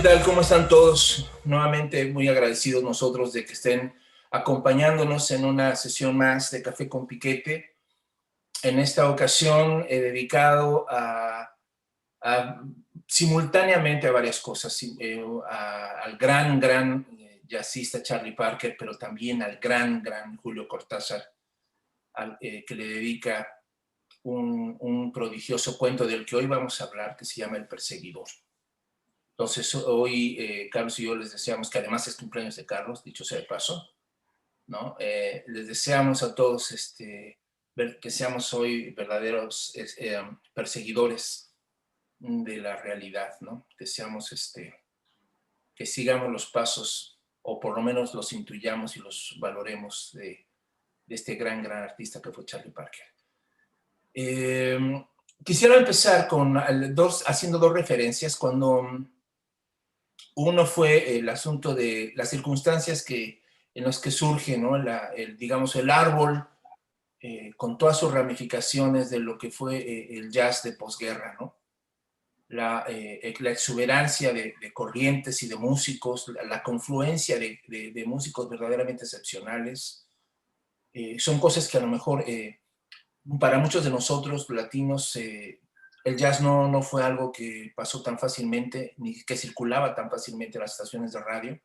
tal? ¿Cómo están todos? Nuevamente muy agradecidos nosotros de que estén acompañándonos en una sesión más de Café con Piquete. En esta ocasión he dedicado simultáneamente a varias cosas, al gran jazzista Charlie Parker, pero también al gran Julio Cortázar, que le dedica un prodigioso cuento del que hoy vamos a hablar, que se llama El Perseguidor. Entonces, hoy Carlos y yo les deseamos, que además es cumpleaños de Carlos, dicho sea de paso, ¿no? Les deseamos a todos que seamos hoy verdaderos perseguidores de la realidad, ¿no? Deseamos que sigamos los pasos, o por lo menos los intuyamos y los valoremos de este gran artista que fue Charlie Parker. Quisiera empezar haciendo dos referencias. Uno fue el asunto de las circunstancias en las que surge, ¿no? Digamos, el árbol con todas sus ramificaciones de lo que fue el jazz de posguerra, ¿no? La exuberancia de corrientes y de músicos, la confluencia de músicos verdaderamente excepcionales. Son cosas que a lo mejor para muchos de nosotros latinos el jazz no fue algo que pasó tan fácilmente, ni que circulaba tan fácilmente en las estaciones de radio.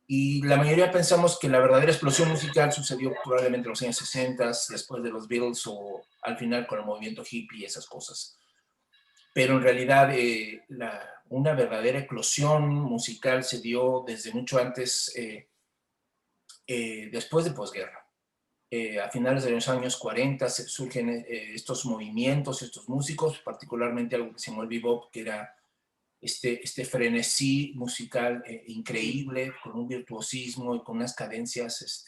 Y la mayoría pensamos que la verdadera explosión musical sucedió probablemente en los años 60, después de los Beatles o al final con el movimiento hippie y esas cosas. Pero en realidad una verdadera eclosión musical se dio desde mucho antes, después de posguerra. A finales de los años 40 surgen estos movimientos, estos músicos, particularmente algo que se llamó el bebop, que era este frenesí musical increíble, con un virtuosismo y con unas cadencias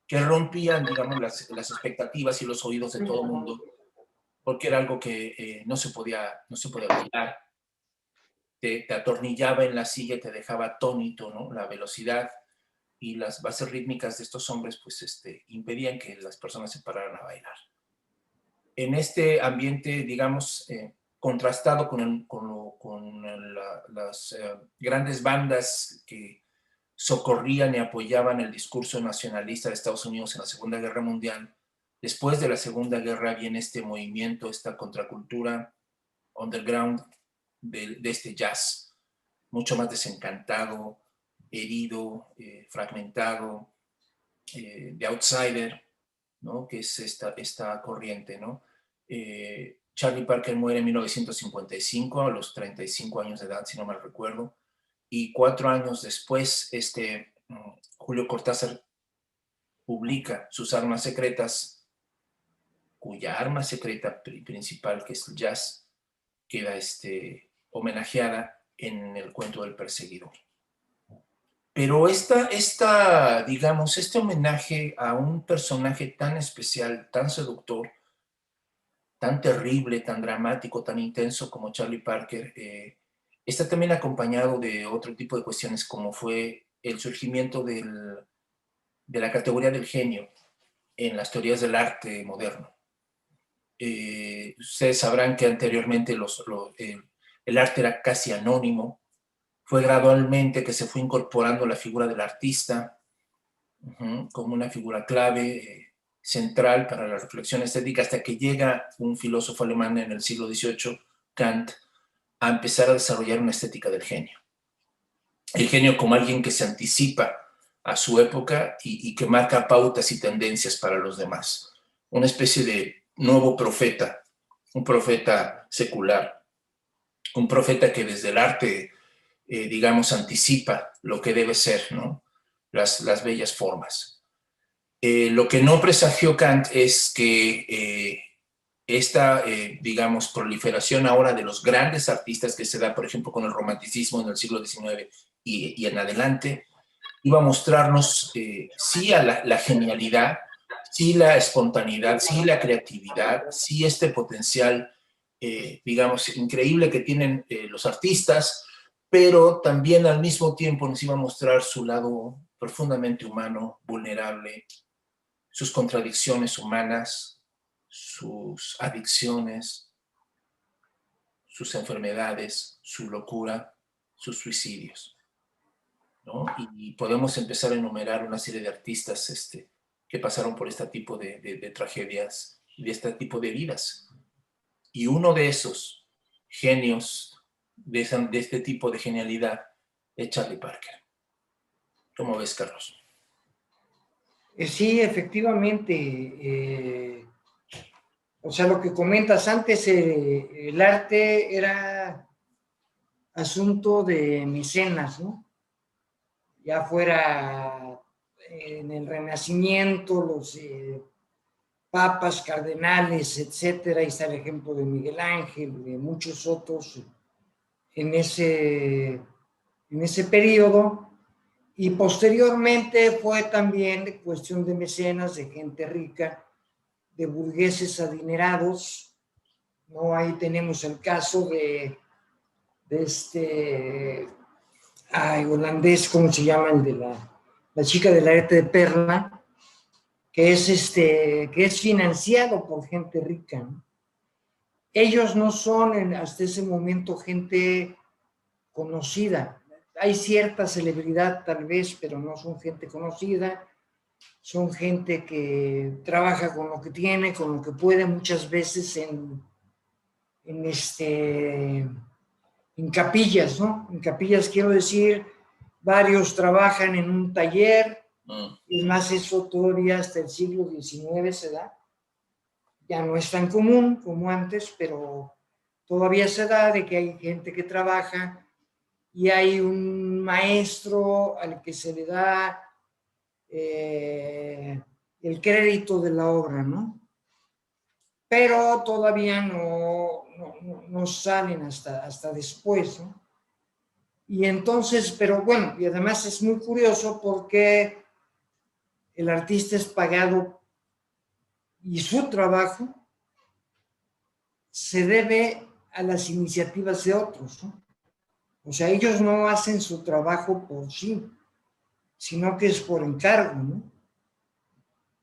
que rompían, digamos, las expectativas y los oídos de todo el mundo, porque era algo que no se podía bailar. Te atornillaba en la silla y te dejaba atónito, ¿no? La velocidad y las bases rítmicas de estos hombres pues impedían que las personas se pararan a bailar. En este ambiente, digamos, contrastado con las grandes bandas que socorrían y apoyaban el discurso nacionalista de Estados Unidos en la Segunda Guerra Mundial, después de la Segunda Guerra viene este movimiento, esta contracultura underground de este jazz, mucho más desencantado, herido, fragmentado, de outsider, ¿no? Que es esta corriente, ¿no? Charlie Parker muere en 1955, a los 35 años de edad, si no mal recuerdo, y 4 años después, Julio Cortázar publica sus armas secretas, cuya arma secreta principal, que es el jazz, queda homenajeada en el cuento del perseguidor. Pero digamos, este homenaje a un personaje tan especial, tan seductor, tan terrible, tan dramático, tan intenso como Charlie Parker, está también acompañado de otro tipo de cuestiones, como fue el surgimiento de la categoría del genio en las teorías del arte moderno. Ustedes sabrán que anteriormente el arte era casi anónimo. Fue gradualmente que se fue incorporando la figura del artista como una figura clave, central para la reflexión estética, hasta que llega un filósofo alemán en el siglo XVIII, Kant, a empezar a desarrollar una estética del genio. El genio como alguien que se anticipa a su época y que marca pautas y tendencias para los demás. Una especie de nuevo profeta, un profeta secular, un profeta que desde el arte, digamos, anticipa lo que debe ser, ¿no? Las bellas formas. Lo que no presagió Kant es que esta, digamos, proliferación ahora de los grandes artistas que se da, por ejemplo, con el romanticismo en el siglo XIX y en adelante, iba a mostrarnos sí a la genialidad, sí la espontaneidad, sí la creatividad, sí este potencial, digamos, increíble que tienen los artistas, pero también al mismo tiempo nos iba a mostrar su lado profundamente humano, vulnerable, sus contradicciones humanas, sus adicciones, sus enfermedades, su locura, sus suicidios, ¿no? Y podemos empezar a enumerar una serie de artistas que pasaron por este tipo de tragedias, de este tipo de vidas. Y uno de esos genios, de este tipo de genialidad, es Charlie Parker. ¿Cómo ves, Carlos? Sí, efectivamente. O sea, lo que comentas antes, el arte era asunto de mecenas, ¿no? Ya fuera en el Renacimiento, los papas, cardenales, etcétera. Ahí está el ejemplo de Miguel Ángel, de muchos otros en ese periodo. Y posteriormente fue también cuestión de mecenas, de gente rica, de burgueses adinerados, ¿no? Ahí tenemos el caso de este holandés, ¿cómo se llama? El de la chica del arete de perla, que es financiado por gente rica, ¿no? Ellos no son hasta ese momento gente conocida. Hay cierta celebridad tal vez, pero no son gente conocida. Son gente que trabaja con lo que tiene, con lo que puede, muchas veces en capillas, ¿no? En capillas quiero decir, varios trabajan en un taller, es más, eso todavía hasta el siglo XIX se da. Ya no es tan común como antes, pero todavía se da de que hay gente que trabaja y hay un maestro al que se le da el crédito de la obra, ¿no? Pero todavía no salen hasta después, ¿no? Y entonces, pero bueno, y además es muy curioso porque el artista es pagado y su trabajo se debe a las iniciativas de otros, ¿no? O sea, ellos no hacen su trabajo por sí, sino que es por encargo, ¿no?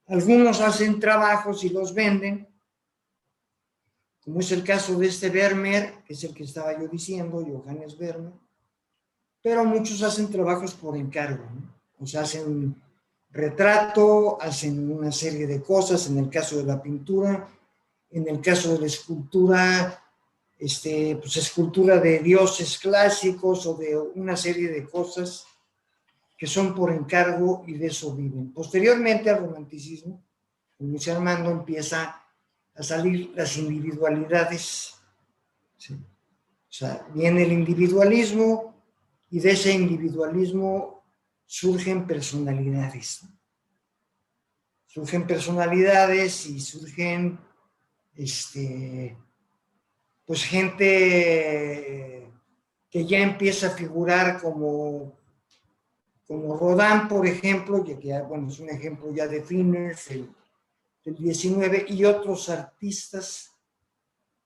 Algunos hacen trabajos y los venden, como es el caso de Vermeer, que es el que estaba yo diciendo, Johannes Vermeer, pero muchos hacen trabajos por encargo, ¿no? O sea, hacen retrato, hacen una serie de cosas, en el caso de la pintura, en el caso de la escultura, pues escultura de dioses clásicos o de una serie de cosas que son por encargo y de eso viven. Posteriormente al romanticismo, como dice Armando, empieza a salir las individualidades, ¿sí? O sea, viene el individualismo y de ese individualismo surgen personalidades, ¿no? Surgen personalidades y surgen pues gente que ya empieza a figurar como Rodin, por ejemplo, ya que bueno, es un ejemplo ya de fines del 19, y otros artistas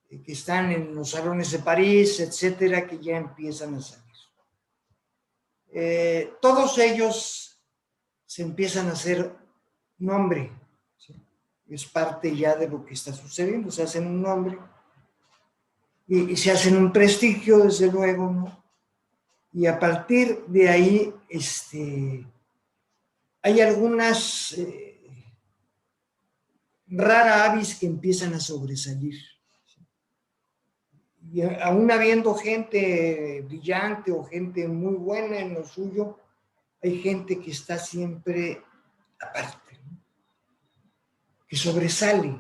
que están en los salones de París, etcétera, que ya empiezan a salir. Todos ellos se empiezan a hacer nombre, ¿sí? Es parte ya de lo que está sucediendo, se hacen un nombre y se hacen un prestigio, desde luego, ¿no? Y a partir de ahí, hay algunas rara avis que empiezan a sobresalir. Y aún habiendo gente brillante o gente muy buena en lo suyo, hay gente que está siempre aparte, ¿no? Que sobresale,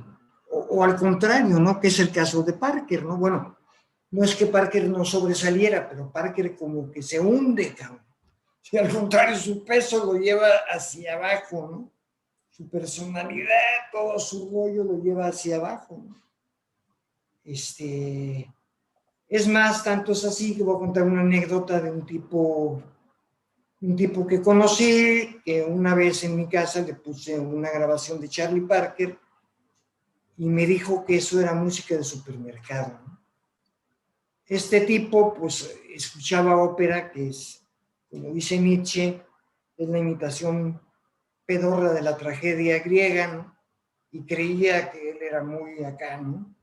o al contrario, ¿no? Que es el caso de Parker, ¿no? Bueno, no es que Parker no sobresaliera, pero Parker como que se hunde, cabrón. Y al contrario, su peso lo lleva hacia abajo, ¿no? Su personalidad, todo su rollo lo lleva hacia abajo, ¿no? Es más, tanto es así que voy a contar una anécdota de un tipo que conocí, que una vez en mi casa le puse una grabación de Charlie Parker y me dijo que eso era música de supermercado, ¿no? Este tipo, pues, escuchaba ópera, que es, como dice Nietzsche, es la imitación pedorra de la tragedia griega, ¿no? Y creía que él era muy acá, ¿no?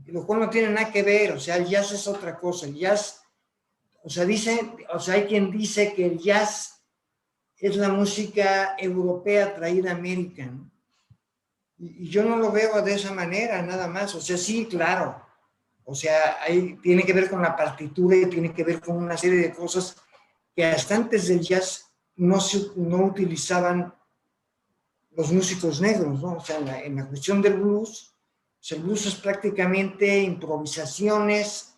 Lo cual no tiene nada que ver, o sea, el jazz es otra cosa, el jazz o sea, hay quien dice que el jazz es la música europea traída a América, ¿no? Y yo no lo veo de esa manera, nada más. O sea, sí, claro. O sea, ahí tiene que ver con la partitura y tiene que ver con una serie de cosas que hasta antes del jazz no utilizaban los músicos negros, ¿no? O sea, en la cuestión del blues, pues el blues es prácticamente improvisaciones,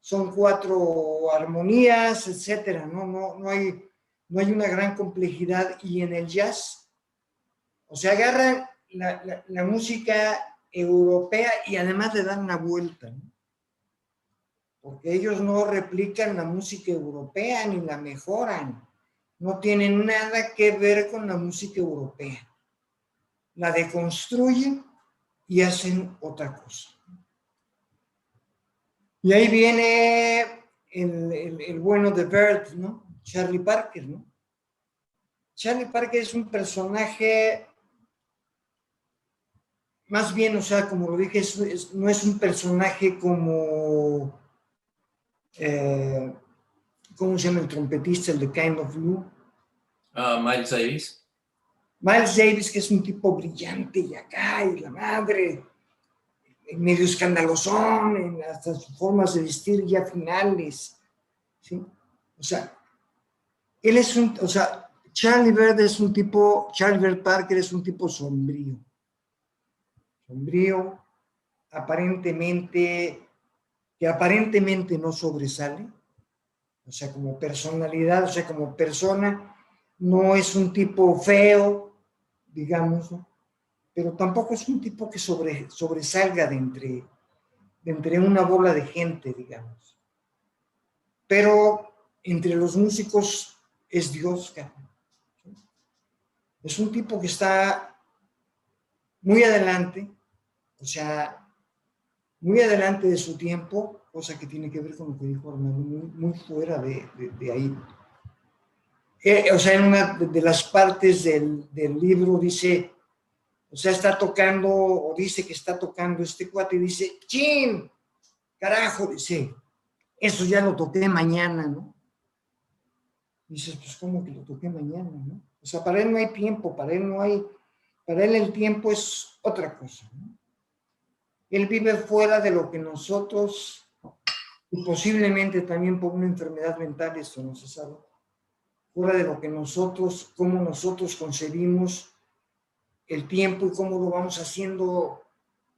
son 4 armonías, etcétera, ¿no? No hay una gran complejidad. Y en el jazz, o sea, agarran la música europea y además le dan una vuelta, ¿no? Porque ellos no replican la música europea ni la mejoran. No tienen nada que ver con la música europea. La deconstruyen y hacen otra cosa. Y ahí viene el bueno de Bird, ¿no? Charlie Parker, ¿no? Charlie Parker es un personaje, más bien, o sea, como lo dije, no es un personaje como, ¿cómo se llama el trompetista, el de Kind of Blue? Miles Davis. Miles Davis, que es un tipo brillante y acá, y la madre, medio escandalosón, hasta sus formas de vestir ya finales, ¿sí? O sea, Charlie Bird Parker es un tipo sombrío, que aparentemente no sobresale, o sea, como personalidad, o sea, como persona, no es un tipo feo, digamos, ¿no? Pero tampoco es un tipo que sobresalga de entre una bola de gente, digamos. Pero entre los músicos es Dios, cabrón. Es un tipo que está muy adelante, o sea, muy adelante de su tiempo, cosa que tiene que ver con lo que dijo Armando, muy fuera de ahí. O sea, en una de las partes del libro dice, o sea, está tocando, o dice que está tocando este cuate, y dice, ¡chin! Carajo, dice, eso ya lo toqué mañana, ¿no? Y dices, pues, ¿cómo que lo toqué mañana, no? O sea, para él no hay tiempo, para él el tiempo es otra cosa, ¿no? Él vive fuera de lo que nosotros, y posiblemente también por una enfermedad mental, esto no se sabe, fuera de lo que nosotros, cómo nosotros concebimos el tiempo y cómo lo vamos haciendo,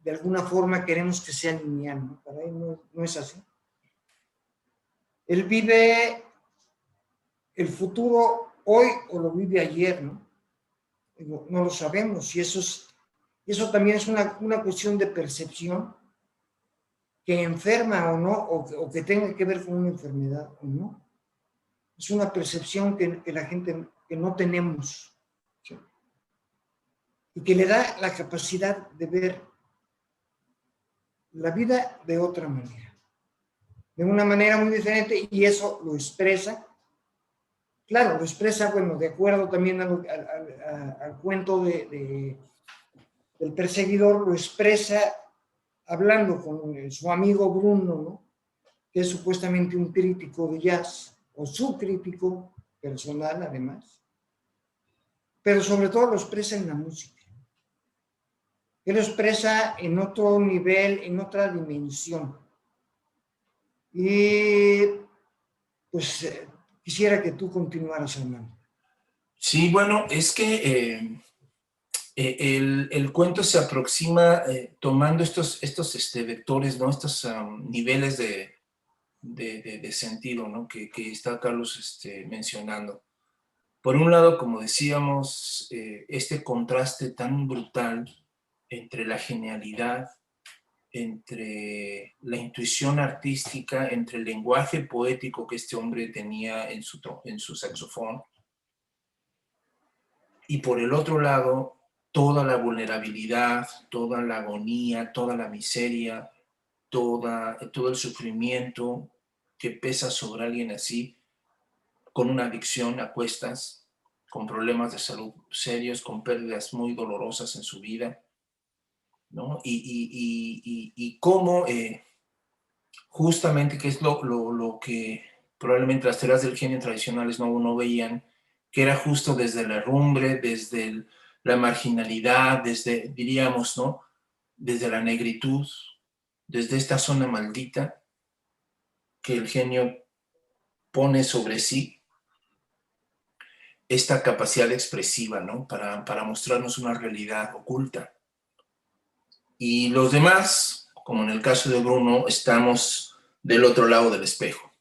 de alguna forma queremos que sea lineal, ¿no? Para él no es así. Él vive el futuro hoy o lo vive ayer, ¿no? No lo sabemos, y eso también es una cuestión de percepción que enferma o no, o que tenga que ver con una enfermedad o no. Es una percepción que la gente, que no tenemos, ¿sí? Y que le da la capacidad de ver la vida de otra manera, de una manera muy diferente, y eso lo expresa. Claro, lo expresa, bueno, de acuerdo también al cuento del perseguidor, lo expresa hablando con su amigo Bruno, ¿no? Que es supuestamente un crítico de jazz, o su crítico personal además, pero sobre todo lo expresa en la música. Él lo expresa en otro nivel, en otra dimensión. Y pues quisiera que tú continuaras, Armando. Sí, bueno, es que el cuento se aproxima tomando estos vectores, ¿no? Estos niveles de sentido, ¿no? Que está Carlos mencionando. Por un lado, como decíamos, este contraste tan brutal entre la genialidad, entre la intuición artística, entre el lenguaje poético que este hombre tenía en su saxofón, y por el otro lado, toda la vulnerabilidad, toda la agonía, toda la miseria, todo el sufrimiento que pesa sobre alguien así, con una adicción a cuestas, con problemas de salud serios, con pérdidas muy dolorosas en su vida, ¿no? Y cómo justamente que es lo que probablemente las teorías del genio tradicionales no veían, que era justo desde la herrumbre, desde la marginalidad, desde, diríamos, ¿no? Desde la negritud, desde esta zona maldita que el genio pone sobre sí esta capacidad expresiva, ¿no? Para mostrarnos una realidad oculta. Y los demás, como en el caso de Bruno, estamos del otro lado del espejo,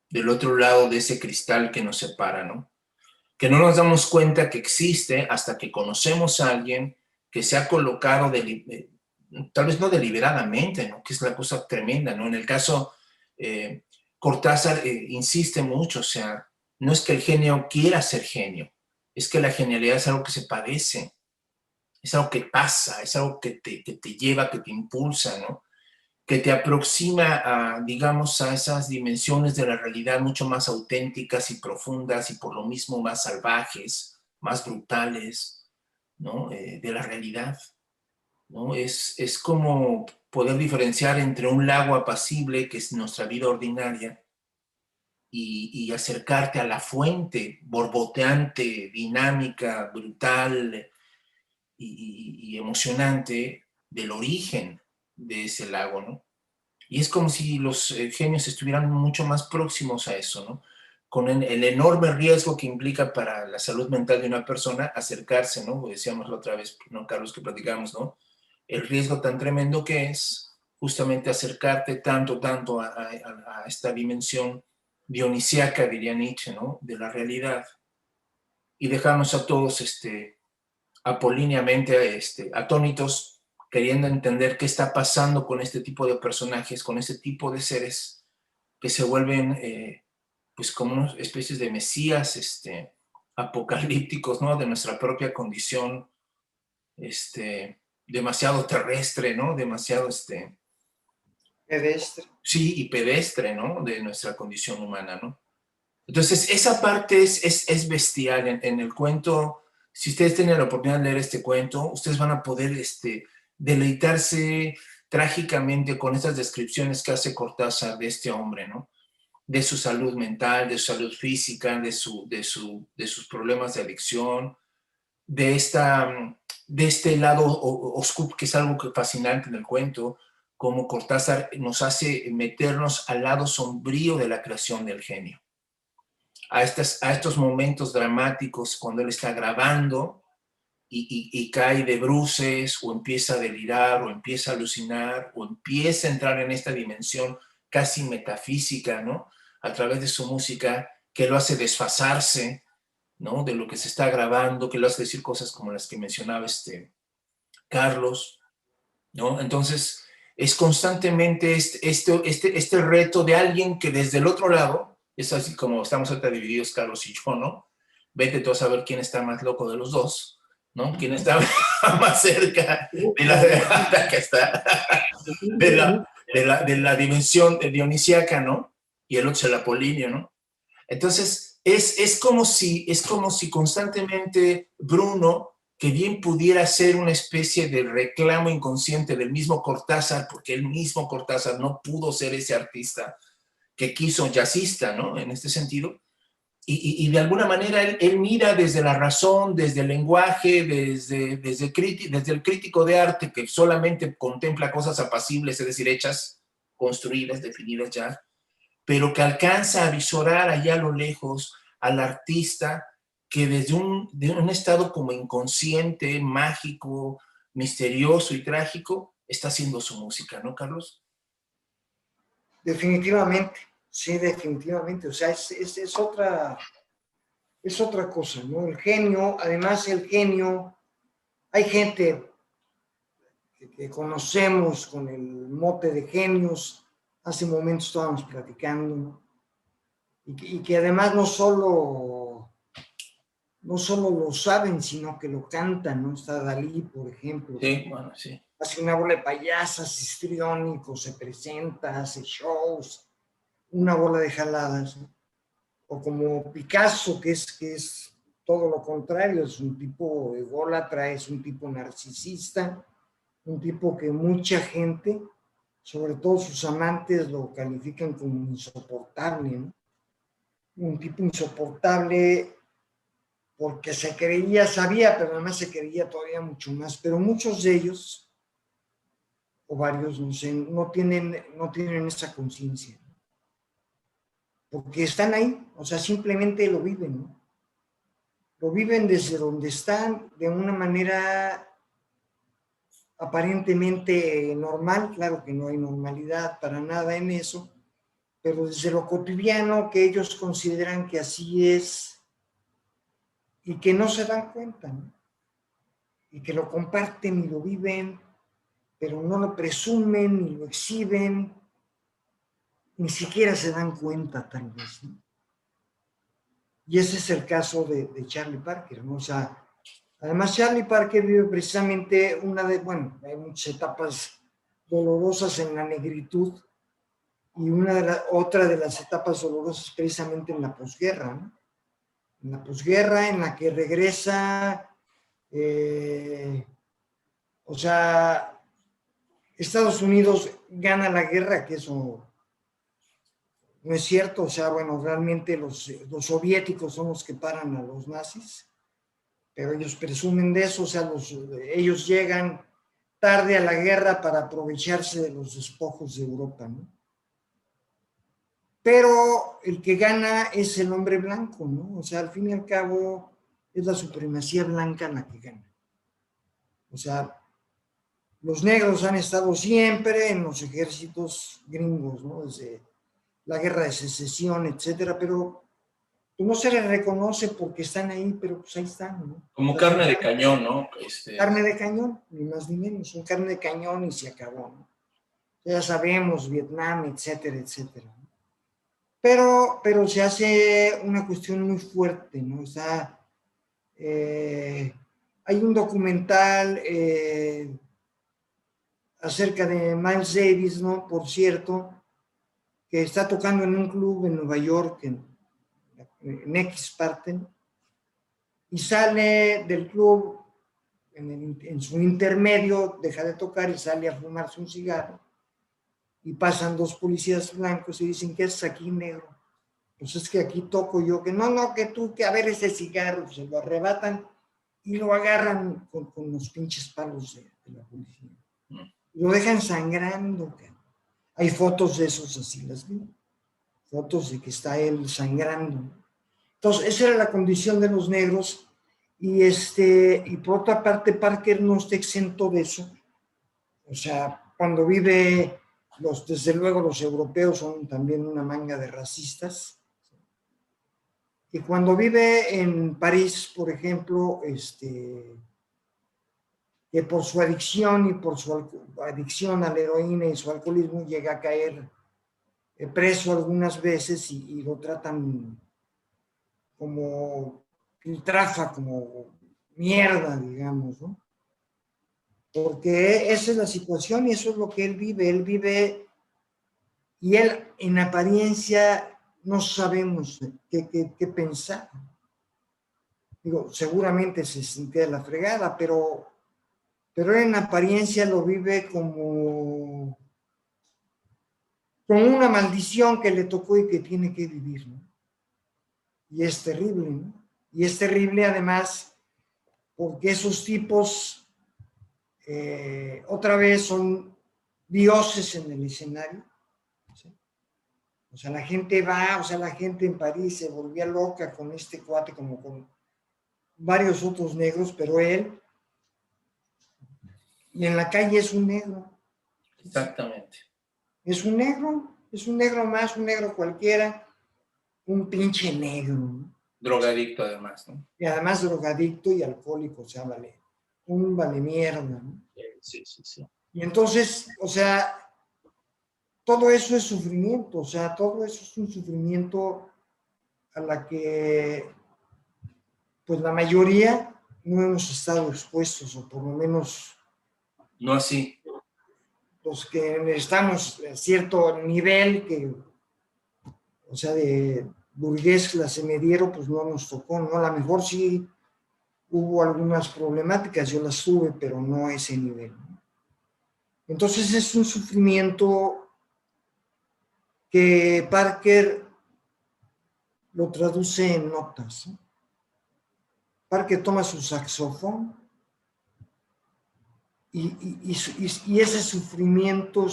del otro lado de ese cristal que nos separa, ¿no? Que no nos damos cuenta que existe hasta que conocemos a alguien que se ha colocado, tal vez no deliberadamente, ¿no? Que es la cosa tremenda, ¿no? En el caso, Cortázar insiste mucho, o sea, no es que el genio quiera ser genio, es que la genialidad es algo que se padece, es algo que pasa, es algo que te lleva, que te impulsa, ¿no? Que te aproxima a, digamos, a esas dimensiones de la realidad mucho más auténticas y profundas y por lo mismo más salvajes, más brutales, ¿no? De la realidad, ¿no? Es como poder diferenciar entre un lago apacible, que es nuestra vida ordinaria, y acercarte a la fuente borboteante, dinámica, brutal y emocionante del origen de ese lago, ¿no? Y es como si los genios estuvieran mucho más próximos a eso, ¿no? Con el enorme riesgo que implica para la salud mental de una persona acercarse, ¿no? Decíamos la otra vez, ¿no, Carlos, que platicamos, ¿no? El riesgo tan tremendo que es justamente acercarte tanto a esta dimensión dionisíaca, diría Nietzsche, ¿no? De la realidad. Y dejarnos a todos apolíneamente atónitos, queriendo entender qué está pasando con este tipo de personajes, con este tipo de seres que se vuelven pues como unas especies de mesías apocalípticos, ¿no? De nuestra propia condición demasiado terrestre, ¿no? Demasiado, Pedestre. sí, y pedestre, ¿no? De nuestra condición humana, ¿no? Entonces, esa parte es bestial en el cuento. Si ustedes tienen la oportunidad de leer este cuento, ustedes van a poder deleitarse trágicamente con estas descripciones que hace Cortázar de este hombre, ¿no? De su salud mental, de su salud física, de sus problemas de adicción, de, de este lado oscuro, que es algo fascinante en el cuento, como Cortázar nos hace meternos al lado sombrío de la creación del genio. A estos momentos dramáticos cuando él está grabando y cae de bruces o empieza a delirar o empieza a alucinar o empieza a entrar en esta dimensión casi metafísica, ¿no? A través de su música que lo hace desfasarse, ¿no? De lo que se está grabando, que lo hace decir cosas como las que mencionaba Carlos, ¿no? Entonces es constantemente este reto de alguien que desde el otro lado, es así como estamos ahorita divididos Carlos y yo, ¿no? Vete tú a saber quién está más loco de los dos, ¿no? Quién está más cerca de la que está, de la dimensión dionisíaca, ¿no? Y el otro es el apolíneo, ¿no? Entonces, es como si constantemente Bruno, que bien pudiera ser una especie de reclamo inconsciente del mismo Cortázar, porque el mismo Cortázar no pudo ser ese artista que quiso jazzista, ¿no? En este sentido. Y de alguna manera él mira desde la razón, desde el lenguaje, desde el crítico de arte que solamente contempla cosas apacibles, es decir, hechas, construidas, definidas ya, pero que alcanza a visorar allá a lo lejos al artista que desde de un estado como inconsciente, mágico, misterioso y trágico, está haciendo su música, ¿no, Carlos? Definitivamente, sí, definitivamente. O sea, es otra cosa, ¿no? El genio, además el genio, hay gente que conocemos con el mote de genios, hace momentos estábamos platicando, ¿no? Y que además no solo lo saben, sino que lo cantan, ¿no? Está Dalí, por ejemplo. Sí, bueno, sí. Hace una bola de payasas, histriónicos, se presenta, hace shows, una bola de jaladas, ¿no? O como Picasso, que es todo lo contrario, es un tipo ególatra, es un tipo narcisista, un tipo que mucha gente sobre todo sus amantes lo califican como insoportable, ¿no? Un tipo insoportable porque se creía, sabía, pero además se creía todavía mucho más. Pero muchos de ellos, o varios, no sé, no tienen esa conciencia, ¿no? Porque están ahí, o sea, simplemente lo viven, ¿no? Lo viven desde donde están, de una manera aparentemente normal. Claro que no hay normalidad para nada en eso, pero desde lo cotidiano que ellos consideran que así es y que no se dan cuenta, ¿no? Y que lo comparten y lo viven, pero no lo presumen ni lo exhiben, ni siquiera se dan cuenta tal vez, ¿no? Y ese es el caso de Charlie Parker, ¿no? O sea, además Charlie Parker vive precisamente bueno, hay muchas etapas dolorosas en la negritud, y otra de las etapas dolorosas precisamente en la posguerra, ¿no? En la posguerra, en la que regresa, o sea, Estados Unidos gana la guerra, que eso no es cierto. O sea, bueno, realmente los soviéticos son los que paran a los nazis, pero ellos presumen de eso. O sea, ellos llegan tarde a la guerra para aprovecharse de los despojos de Europa, ¿no? Pero el que gana es el hombre blanco, ¿no? O sea, al fin y al cabo es la supremacía blanca la que gana. O sea, los negros han estado siempre en los ejércitos gringos, ¿no? Desde la guerra de secesión, etcétera, pero no se les reconoce porque están ahí, pero pues ahí están, ¿no? Como carne de cañón, ¿no? Carne de cañón, ni más ni menos, son carne de cañón y se acabó, ¿no? Ya sabemos, Vietnam, etcétera, etcétera. Pero se hace una cuestión muy fuerte, ¿no? O sea, hay un documental acerca de Miles Davis, ¿no? Por cierto, que está tocando en un club en Nueva York, en X parte, y sale del club en su intermedio, deja de tocar y sale a fumarse un cigarro, y pasan dos policías blancos y dicen: ¿qué haces aquí, negro? Pues es que aquí toco yo. Que no, que tú, que a ver ese cigarro. Se lo arrebatan y lo agarran con los pinches palos de la policía. Lo dejan sangrando, cara. Hay fotos de esos, así las vi. Fotos de que está él sangrando. Entonces, esa era la condición de los negros. Y por otra parte, Parker no está exento de eso. O sea, cuando vive, desde luego los europeos son también una manga de racistas. Y cuando vive en París, por ejemplo, que por su adicción y por su adicción a la heroína y su alcoholismo llega a caer preso algunas veces, y lo tratan como piltrafa, como mierda, digamos, ¿no? Porque esa es la situación y eso es lo que él vive, y él en apariencia no sabemos qué pensar. Digo, seguramente se siente de la fregada, pero en apariencia lo vive como una maldición que le tocó y que tiene que vivir, ¿no? Y es terrible, ¿no? Y es terrible además porque esos tipos otra vez son dioses en el escenario, ¿sí? O sea, la gente en París se volvía loca con este cuate, como con varios otros negros, pero él, y en la calle es un negro. Exactamente. Es un negro más, un negro cualquiera, un pinche negro, ¿no? Drogadicto además, ¿no? Y además drogadicto y alcohólico, o sea, un vale mierda, ¿no? Sí. Y entonces, o sea, todo eso es sufrimiento, o sea, todo eso es un sufrimiento a la que, pues la mayoría no hemos estado expuestos, o por lo menos no así los que estamos a cierto nivel, o sea, de burgués clase mediero, pues no nos tocó, ¿no? A lo mejor sí hubo algunas problemáticas, yo las tuve, pero no a ese nivel, ¿no? Entonces es un sufrimiento que Parker lo traduce en notas, ¿no? Parker toma su saxofón y ese sufrimiento,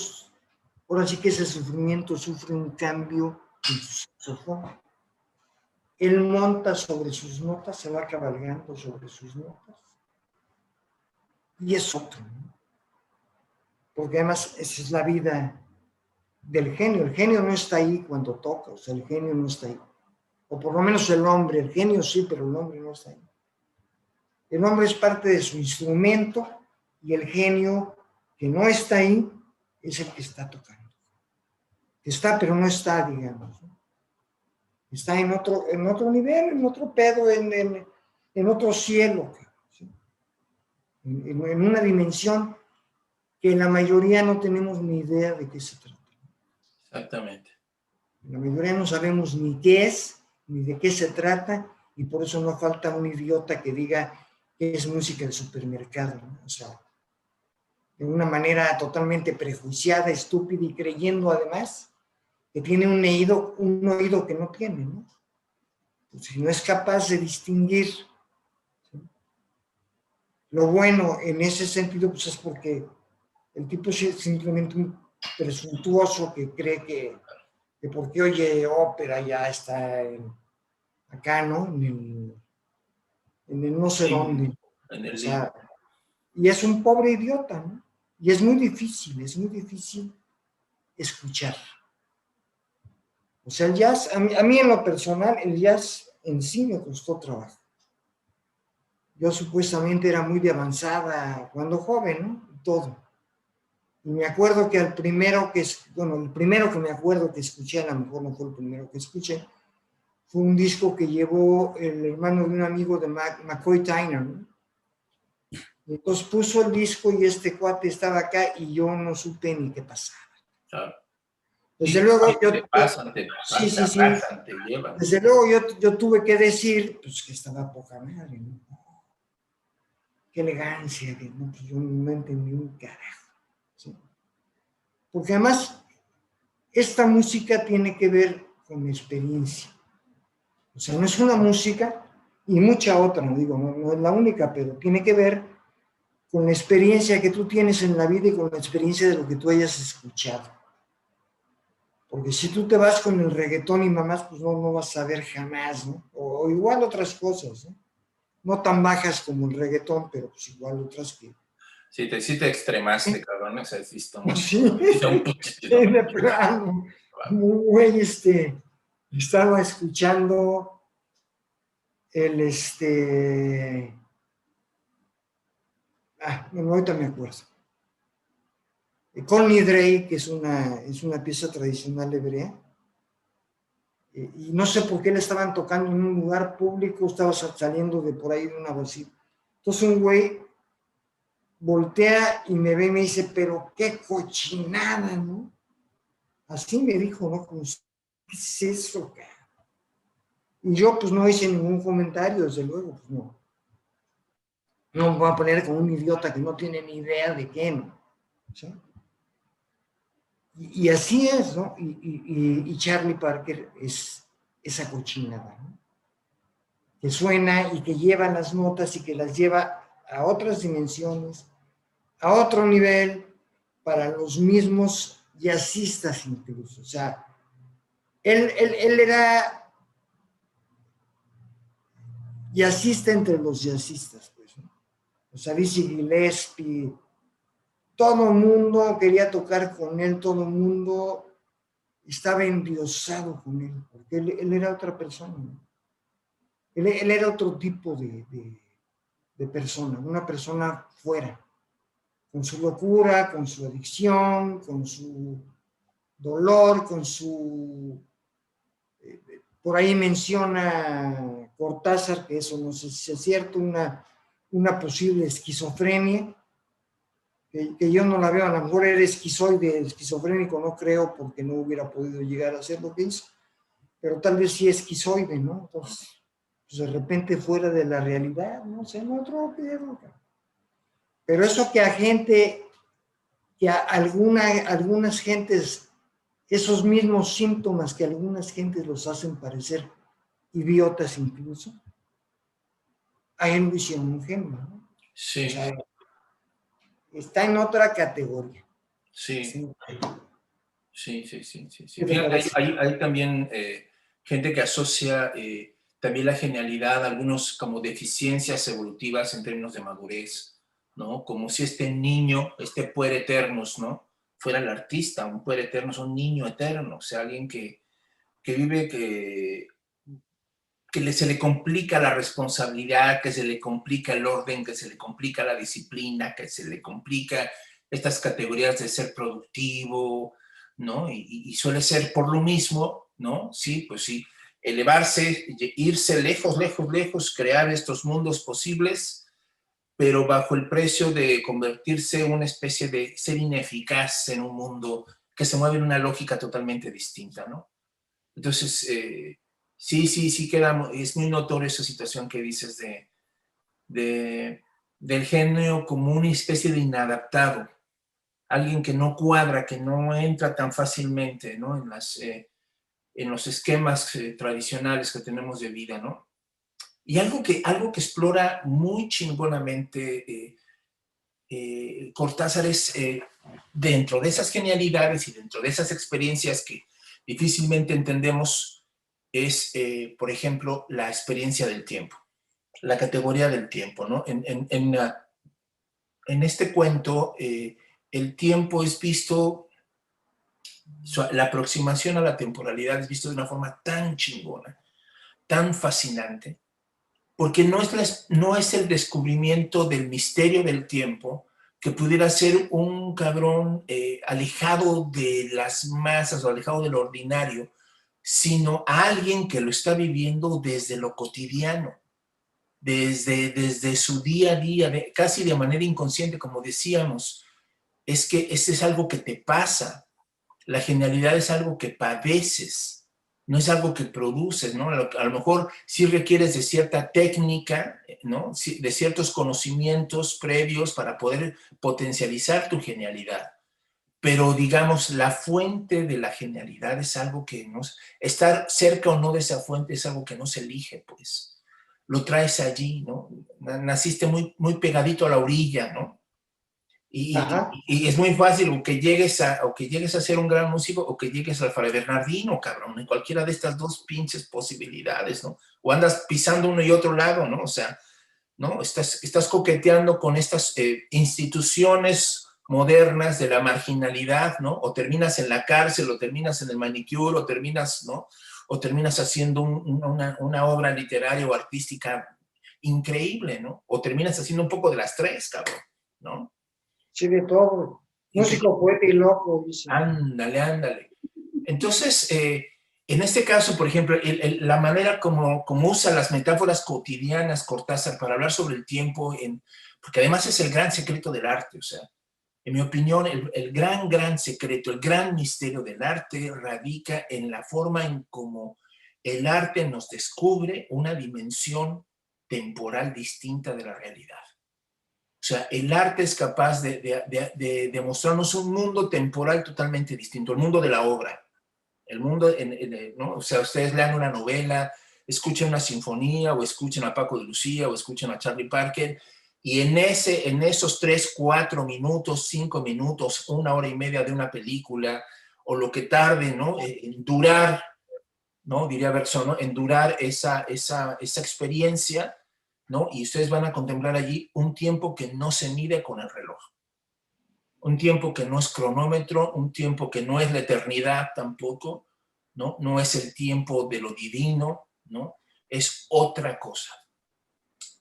ahora sí que ese sufrimiento sufre un cambio en su saxofón. Él monta sobre sus notas, se va cabalgando sobre sus notas y es otro, ¿no? Porque además esa es la vida del genio. El genio no está ahí cuando toca, o sea, el genio no está ahí. O por lo menos el hombre, el genio sí, pero el hombre no está ahí. El hombre es parte de su instrumento y el genio que no está ahí es el que está tocando. Está, pero no está, digamos, ¿no? Está en otro nivel, en otro pedo, en otro cielo, ¿sí? En una dimensión que la mayoría no tenemos ni idea de qué se trata. Exactamente. La mayoría no sabemos ni qué es, ni de qué se trata, y por eso no falta un idiota que diga que es música del supermercado, ¿no? O sea, de una manera totalmente prejuiciada, estúpida y creyendo además que tiene un oído que no tiene, ¿no? Pues si no es capaz de distinguir, ¿sí? Lo bueno en ese sentido, pues es porque el tipo es simplemente un presuntuoso que cree que porque oye ópera ya está acá, ¿no? En el no sé Sí, dónde. en O el libro. sea, y es un pobre idiota, ¿no? Y es muy difícil escuchar. O sea, el jazz, a mí en lo personal, el jazz en sí me costó trabajo. Yo supuestamente era muy de avanzada cuando joven, ¿no? Todo. Y me acuerdo que el primero que me acuerdo que escuché, a lo mejor no fue el primero que escuché, fue un disco que llevó el hermano de un amigo de McCoy Tyner, ¿no? Y entonces puso el disco y este cuate estaba acá y yo no supe ni qué pasaba. Claro. Desde Sí, luego, sí, sí, sí. te llevan. Desde luego yo tuve que decir, pues que estaba poca madre, ¿no? Qué elegancia, que no, pues yo no entendí un carajo, ¿sí? Porque además, esta música tiene que ver con experiencia. O sea, no es una música y mucha otra, no digo, no es la única, pero tiene que ver con la experiencia que tú tienes en la vida y con la experiencia de lo que tú hayas escuchado. Porque si tú te vas con el reggaetón y mamás, pues no vas a ver jamás, ¿no? O igual otras cosas, ¿no? No tan bajas como el reggaetón, pero pues igual otras que... Sí te extremaste, cabrón, o sea, sí está muy... Sí, Está un poquito. de plano, muy güey, estaba escuchando el, bueno, ahorita me acuerdo. Call Me Drake, que es una pieza tradicional hebrea, y no sé por qué le estaban tocando en un lugar público, estaba saliendo de por ahí de una bolsita. Entonces un güey voltea y me ve y me dice, pero qué cochinada, ¿no? Así me dijo, ¿no? Como, ¿qué es eso, cara? Y yo pues no hice ningún comentario, desde luego, pues no. No me voy a poner como un idiota que no tiene ni idea de qué, ¿no? ¿Sí? Y así es, ¿no? Y Charlie Parker es esa cochinada, ¿no? Que suena y que lleva las notas y que las lleva a otras dimensiones, a otro nivel, para los mismos jazzistas incluso. O sea, él era jazzista entre los jazzistas, pues, ¿no? O sea, Dizzy Gillespie, todo el mundo quería tocar con él, todo el mundo estaba endiosado con él, porque él era otra persona, ¿no? Él era otro tipo de persona, una persona fuera, con su locura, con su adicción, con su dolor, con su... por ahí menciona Cortázar, que eso no sé si es cierto, una posible esquizofrenia, que yo no la veo, a lo mejor era esquizoide, esquizofrénico, no creo, porque no hubiera podido llegar a hacer lo que hizo, pero tal vez sí esquizoide, ¿no? Entonces, pues de repente fuera de la realidad, no sé, no otro pedo. Pero eso que a gente que algunas gentes, esos mismos síntomas que algunas gentes los hacen parecer idiotas incluso, hay en visión homogénea, ¿no? Sí. O sea, está en otra categoría. Sí. Sí. Sí. Fíjate, hay también gente que asocia también la genialidad a algunos como deficiencias evolutivas en términos de madurez, ¿no? Como si este niño, este puer eternus, ¿no? Fuera el artista, un puer eternus, un niño eterno, o sea, alguien que vive, se le complica la responsabilidad, que se le complica el orden, que se le complica la disciplina, que se le complica estas categorías de ser productivo, ¿no? Y suele ser por lo mismo, ¿no? Sí, pues sí, elevarse, irse lejos, crear estos mundos posibles, pero bajo el precio de convertirse en una especie de ser ineficaz en un mundo que se mueve en una lógica totalmente distinta, ¿no? Entonces, sí queda, es muy notoria esa situación que dices del genio como una especie de inadaptado, alguien que no cuadra, que no entra tan fácilmente, ¿no? En los esquemas tradicionales que tenemos de vida, ¿no? Y algo que explora muy chingonamente Cortázar es dentro de esas genialidades y dentro de esas experiencias que difícilmente entendemos, es, por ejemplo, la experiencia del tiempo, la categoría del tiempo, ¿no? En este cuento, el tiempo es visto, la aproximación a la temporalidad es visto de una forma tan chingona, tan fascinante, porque no es el descubrimiento del misterio del tiempo que pudiera ser un cabrón alejado de las masas o alejado de lo ordinario, sino a alguien que lo está viviendo desde lo cotidiano, desde su día a día, casi de manera inconsciente, como decíamos. Es que este es algo que te pasa. La genialidad es algo que padeces, no es algo que produces, ¿no? A lo mejor sí requieres de cierta técnica, ¿no? De ciertos conocimientos previos para poder potencializar tu genialidad. Pero, digamos, la fuente de la genialidad es algo que no... Estar cerca o no de esa fuente es algo que no se elige, pues. Lo traes allí, ¿no? Naciste muy pegadito a la orilla, ¿no? Y es muy fácil o que llegues a ser un gran músico o que llegues al Fray Bernardino, cabrón, en cualquiera de estas dos pinches posibilidades, ¿no? O andas pisando uno y otro lado, ¿no? O sea, ¿no? Estás coqueteando con estas instituciones modernas de la marginalidad, ¿no? O terminas en la cárcel, o terminas en el manicure, o terminas, ¿no? O terminas haciendo una obra literaria o artística increíble, ¿no? O terminas haciendo un poco de las tres, cabrón, ¿no? Sí, de todo. Músico, poeta y loco, dice. Ándale. Entonces, en este caso, por ejemplo, la manera como usa las metáforas cotidianas Cortázar para hablar sobre el tiempo, porque además es el gran secreto del arte, o sea, en mi opinión, el gran secreto, el gran misterio del arte radica en la forma en cómo el arte nos descubre una dimensión temporal distinta de la realidad. O sea, el arte es capaz de mostrarnos un mundo temporal totalmente distinto, el mundo de la obra, el mundo, ¿no? O sea, ustedes lean una novela, escuchen una sinfonía, o escuchen a Paco de Lucía, o escuchen a Charlie Parker, y en esos 3, 4 minutos, 5 minutos, 1 hora y media de una película, o lo que tarde, ¿no? En durar, ¿no? Diría Bergson, ¿no? En durar esa experiencia, ¿no? Y ustedes van a contemplar allí un tiempo que no se mide con el reloj. Un tiempo que no es cronómetro, un tiempo que no es la eternidad tampoco, ¿no? No es el tiempo de lo divino, ¿no? Es otra cosa.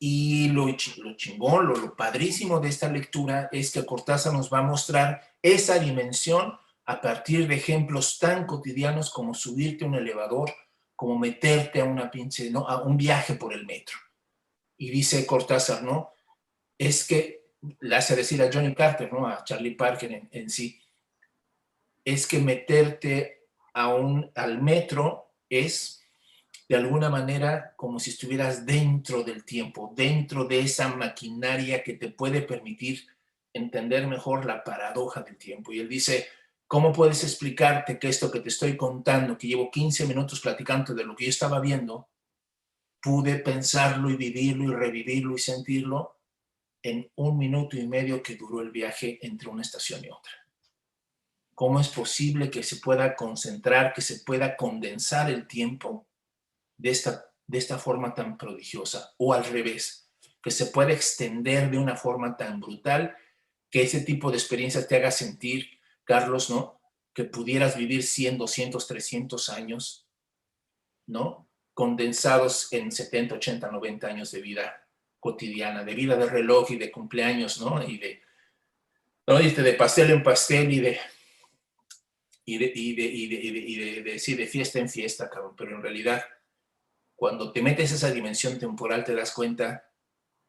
Y lo chingón, lo padrísimo de esta lectura es que Cortázar nos va a mostrar esa dimensión a partir de ejemplos tan cotidianos como subirte a un elevador, como meterte a una pinche, ¿no? A un viaje por el metro. Y dice Cortázar, ¿no? Es que le hace decir a Johnny Carter, ¿no? A Charlie Parker en sí, es que meterte al metro es de alguna manera como si estuvieras dentro del tiempo, dentro de esa maquinaria que te puede permitir entender mejor la paradoja del tiempo. Y él dice, ¿cómo puedes explicarte que esto que te estoy contando, que llevo 15 minutos platicando de lo que yo estaba viendo, pude pensarlo y vivirlo y revivirlo y sentirlo en 1 minuto y medio que duró el viaje entre una estación y otra? ¿Cómo es posible que se pueda concentrar, que se pueda condensar el tiempo de esta forma tan prodigiosa? O al revés, que se pueda extender de una forma tan brutal que ese tipo de experiencias te haga sentir, Carlos, ¿no? Que pudieras vivir 100, 200, 300 años, ¿no? Condensados en 70, 80, 90 años de vida cotidiana, de vida de reloj y de cumpleaños, ¿no? ¿no? De pastel en pastel sí, de fiesta en fiesta, cabrón. Pero en realidad, cuando te metes a esa dimensión temporal, te das cuenta,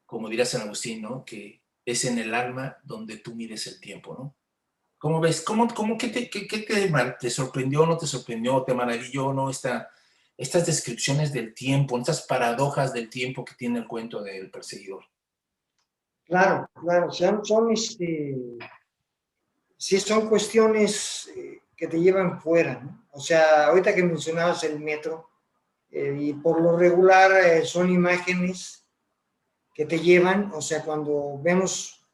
como dirá San Agustín, ¿no? Que es en el alma donde tú mides el tiempo, ¿no? ¿Cómo ves? ¿Te sorprendió, no te sorprendió, te maravilló, no? Estas descripciones del tiempo, estas paradojas del tiempo que tiene el cuento del perseguidor. Claro, claro, sí son cuestiones que te llevan fuera, ¿no? O sea, ahorita que mencionabas el metro, y por lo regular son imágenes que te llevan, o sea, cuando vemos,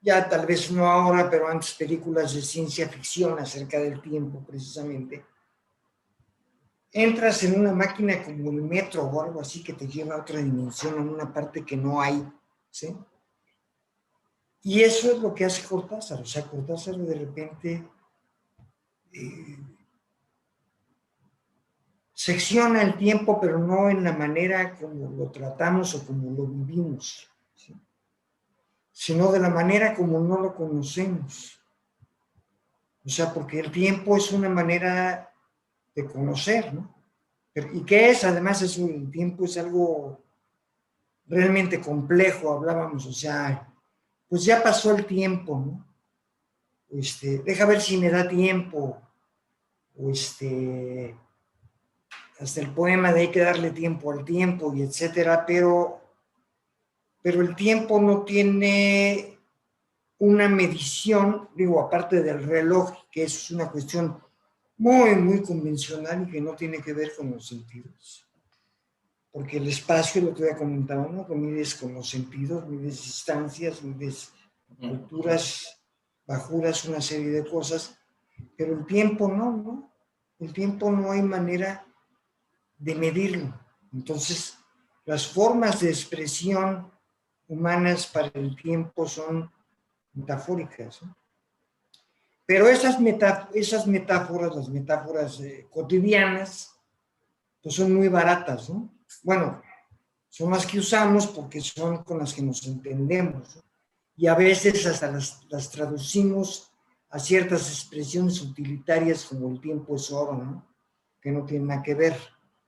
ya tal vez no ahora, pero antes películas de ciencia ficción acerca del tiempo precisamente, entras en una máquina como el metro o algo así que te lleva a otra dimensión, a una parte que no hay, ¿sí? Y eso es lo que hace Cortázar, o sea, Cortázar de repente secciona el tiempo, pero no en la manera como lo tratamos o como lo vivimos, ¿sí? Sino de la manera como no lo conocemos. O sea, porque el tiempo es una manera de conocer, ¿no? ¿Y qué es? Además, el tiempo es algo realmente complejo, hablábamos, o sea, pues ya pasó el tiempo, ¿no? Deja ver si me da tiempo, o hasta el poema de hay que darle tiempo al tiempo, y etcétera, pero el tiempo no tiene una medición, digo, aparte del reloj, que es una cuestión muy, muy convencional y que no tiene que ver con los sentidos. Porque el espacio, lo que ya comentaba, ¿no? Que mides con los sentidos, mides distancias, mides alturas, bajuras, una serie de cosas, pero el tiempo no, ¿no? El tiempo no hay manera de medirlo. Entonces, las formas de expresión humanas para el tiempo son metafóricas, ¿no? Pero esas metáforas, las metáforas cotidianas, pues son muy baratas, ¿no? Bueno, son las que usamos porque son con las que nos entendemos, ¿no? Y a veces hasta las traducimos a ciertas expresiones utilitarias como el tiempo es oro, ¿no? Que no tiene nada que ver.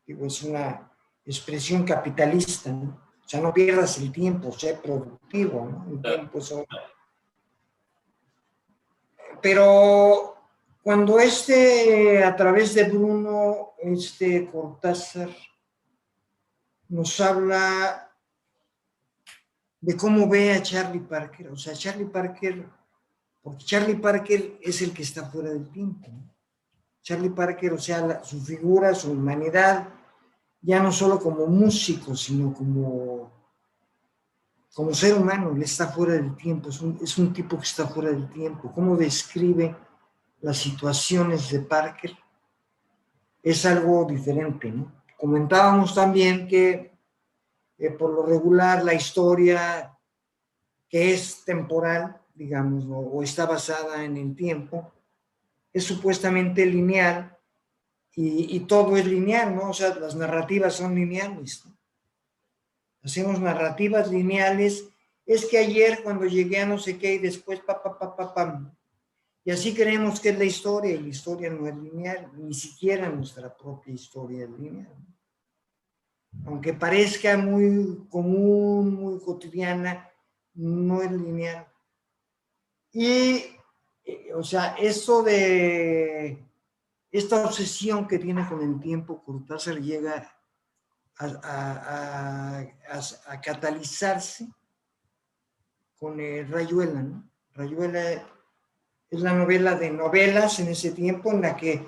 Digo, es una expresión capitalista, ¿no? O sea, no pierdas el tiempo, sé productivo, ¿no? El tiempo es oro. Pero cuando a través de Bruno, Cortázar, nos habla de cómo ve a Charlie Parker, o sea, Charlie Parker, porque Charlie Parker es el que está fuera del tiempo, ¿no? Charlie Parker, o sea, su figura, su humanidad, ya no solo como músico, sino como ser humano, él está fuera del tiempo, es un tipo que está fuera del tiempo. ¿Cómo describe las situaciones de Parker? Es algo diferente, ¿no? Comentábamos también que por lo regular la historia que es temporal, digamos, o está basada en el tiempo, es supuestamente lineal y todo es lineal, ¿no? O sea, las narrativas son lineales, ¿no? Hacemos narrativas lineales, es que ayer cuando llegué a no sé qué y después y así creemos que es la historia, y la historia no es lineal, ni siquiera nuestra propia historia es lineal. Aunque parezca muy común, muy cotidiana, no es lineal. Y, o sea, eso de esta obsesión que tiene con el tiempo, Cortázar llega a catalizarse con Rayuela, ¿no? Rayuela es la novela de novelas en ese tiempo en la que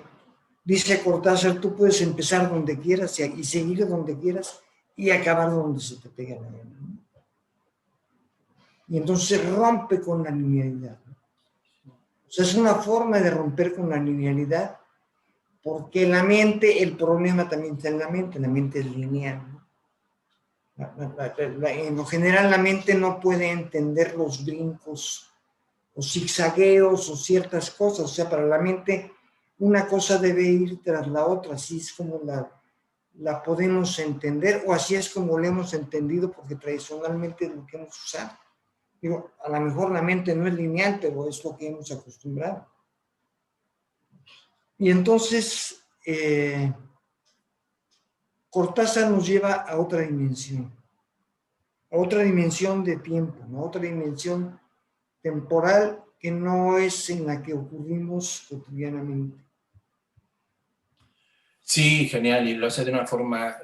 dice Cortázar, tú puedes empezar donde quieras y seguir donde quieras y acabar donde se te pega la gana, ¿no? Y entonces rompe con la linealidad, ¿no? O sea, es una forma de romper con la linealidad, porque la mente, el problema también está en la mente es lineal, ¿no? En lo general la mente no puede entender los brincos o zigzagueos o ciertas cosas, o sea, para la mente una cosa debe ir tras la otra, así es como la podemos entender, o así es como la hemos entendido, porque tradicionalmente es lo que hemos usado. Digo, a lo mejor la mente no es lineal, pero es lo que hemos acostumbrado. Y entonces, Cortázar nos lleva a otra dimensión de tiempo, ¿no? A otra dimensión temporal que no es en la que ocurrimos cotidianamente. Sí, genial, y lo hace de una forma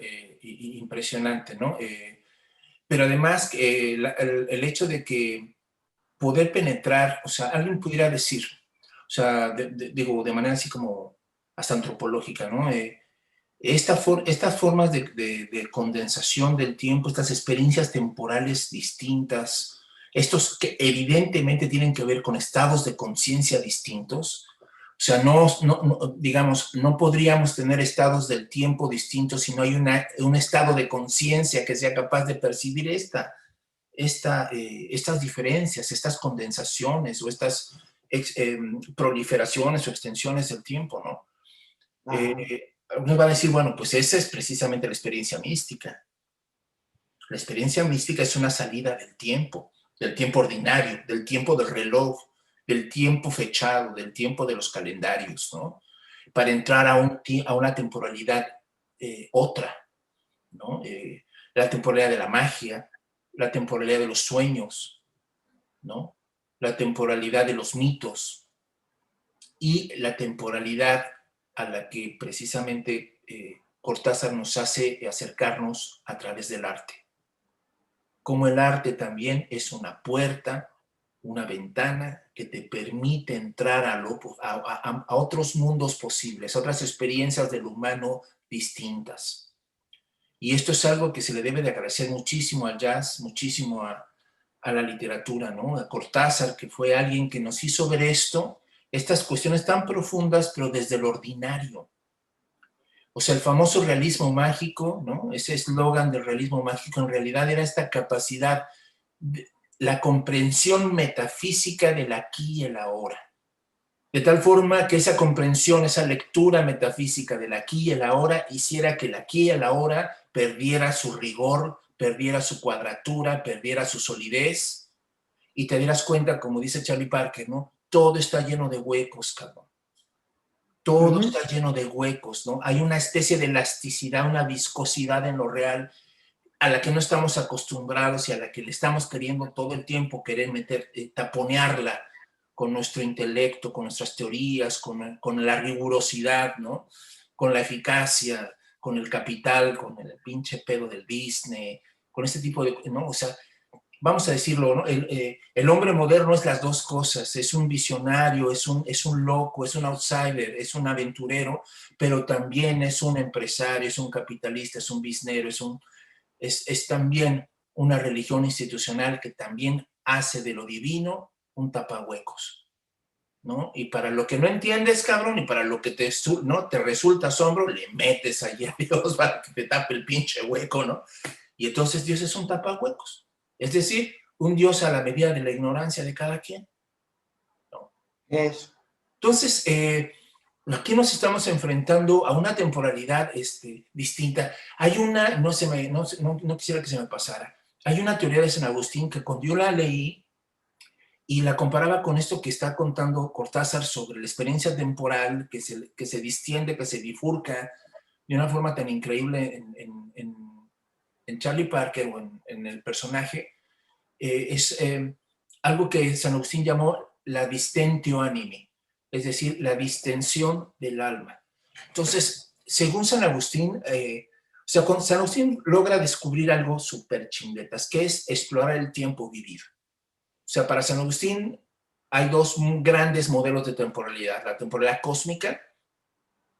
impresionante, ¿no? Pero además, el hecho de que poder penetrar, o sea, alguien pudiera decir, o sea, digo, de manera así como hasta antropológica, ¿no? Estas formas de condensación del tiempo, estas experiencias temporales distintas, estos que evidentemente tienen que ver con estados de conciencia distintos, o sea, digamos, no podríamos tener estados del tiempo distintos si no hay un estado de conciencia que sea capaz de percibir estas diferencias, estas condensaciones o estas proliferaciones o extensiones del tiempo, ¿no? Uno va a decir, bueno, pues esa es precisamente la experiencia mística. La experiencia mística es una salida del tiempo ordinario, del tiempo del reloj, del tiempo fechado, del tiempo de los calendarios, ¿no? Para entrar a una temporalidad otra, ¿no? La temporalidad de la magia, la temporalidad de los sueños, ¿no? La temporalidad de los mitos y la temporalidad a la que precisamente Cortázar nos hace acercarnos a través del arte. Como el arte también es una puerta, una ventana que te permite entrar a otros mundos posibles, a otras experiencias del humano distintas. Y esto es algo que se le debe de agradecer muchísimo al jazz, muchísimo a la literatura, ¿no? A Cortázar, que fue alguien que nos hizo ver estas cuestiones tan profundas, pero desde lo ordinario. O sea, el famoso realismo mágico, ¿no? Ese eslogan del realismo mágico en realidad era esta capacidad, la comprensión metafísica del aquí y el ahora. De tal forma que esa comprensión, esa lectura metafísica del aquí y el ahora hiciera que el aquí y el ahora perdiera su rigor, perdiera su cuadratura, perdiera su solidez, y te dieras cuenta, como dice Charlie Parker, ¿no? Todo está lleno de huecos, cabrón. Todo está lleno de huecos, ¿no? Hay una especie de elasticidad, una viscosidad en lo real a la que no estamos acostumbrados y a la que le estamos queriendo todo el tiempo querer meter, taponearla con nuestro intelecto, con nuestras teorías, con la rigurosidad, ¿no? Con la eficacia, con el capital, con el pinche pedo del Disney, con este tipo de, ¿no? O sea, vamos a decirlo, ¿no? El hombre moderno es las dos cosas, es un visionario, es un loco, es un outsider, es un aventurero, pero también es un empresario, es un capitalista, es un biznero, es también una religión institucional que también hace de lo divino un tapahuecos, ¿no? Y para lo que no entiendes, cabrón, y para lo que ¿no? te resulta asombro, le metes allí a Dios para que te tape el pinche hueco, ¿no? Y entonces Dios es un tapahuecos. Es decir, un Dios a la medida de la ignorancia de cada quien, ¿no? Eso. Entonces, aquí nos estamos enfrentando a una temporalidad distinta. Hay una, no quisiera que se me pasara, hay una teoría de San Agustín que cuando yo la leí y la comparaba con esto que está contando Cortázar sobre la experiencia temporal que se distiende, que se bifurca de una forma tan increíble en Charlie Parker o en el personaje, es algo que San Agustín llamó la distentio animi, es decir, la distensión del alma. Entonces, según San Agustín, San Agustín logra descubrir algo súper chinguetas, que es explorar el tiempo vivido. O sea, para San Agustín, hay dos grandes modelos de temporalidad. La temporalidad cósmica,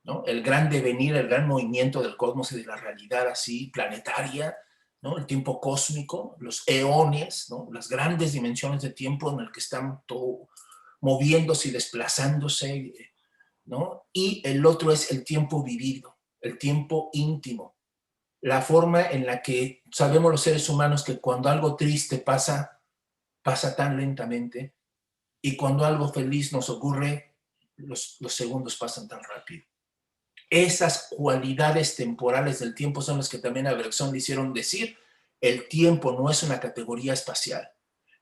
¿no? El gran devenir, el gran movimiento del cosmos y de la realidad así planetaria, ¿no? El tiempo cósmico, los eones, ¿no? Las grandes dimensiones de tiempo en el que están todo moviéndose y desplazándose, ¿no? Y el otro es el tiempo vivido, el tiempo íntimo, la forma en la que sabemos los seres humanos que cuando algo triste pasa, pasa tan lentamente, y cuando algo feliz nos ocurre, los segundos pasan tan rápido. Esas cualidades temporales del tiempo son las que también a Bergson le hicieron decir: el tiempo no es una categoría espacial.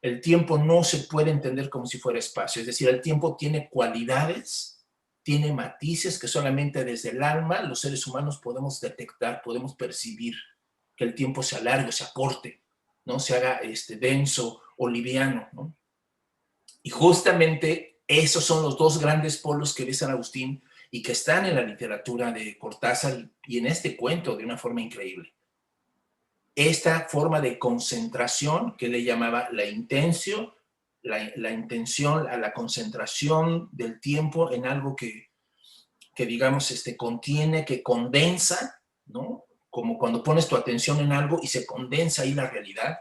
El tiempo no se puede entender como si fuera espacio. Es decir, el tiempo tiene cualidades, tiene matices que solamente desde el alma los seres humanos podemos detectar, podemos percibir. Que el tiempo se alargue, se acorte, ¿no? Se haga denso o liviano, ¿no? Y justamente esos son los dos grandes polos que ve San Agustín y que están en la literatura de Cortázar y en este cuento de una forma increíble. Esta forma de concentración que le llamaba la intención, la intención a la concentración del tiempo en algo que digamos, contiene, que condensa, ¿no? Como cuando pones tu atención en algo y se condensa ahí la realidad,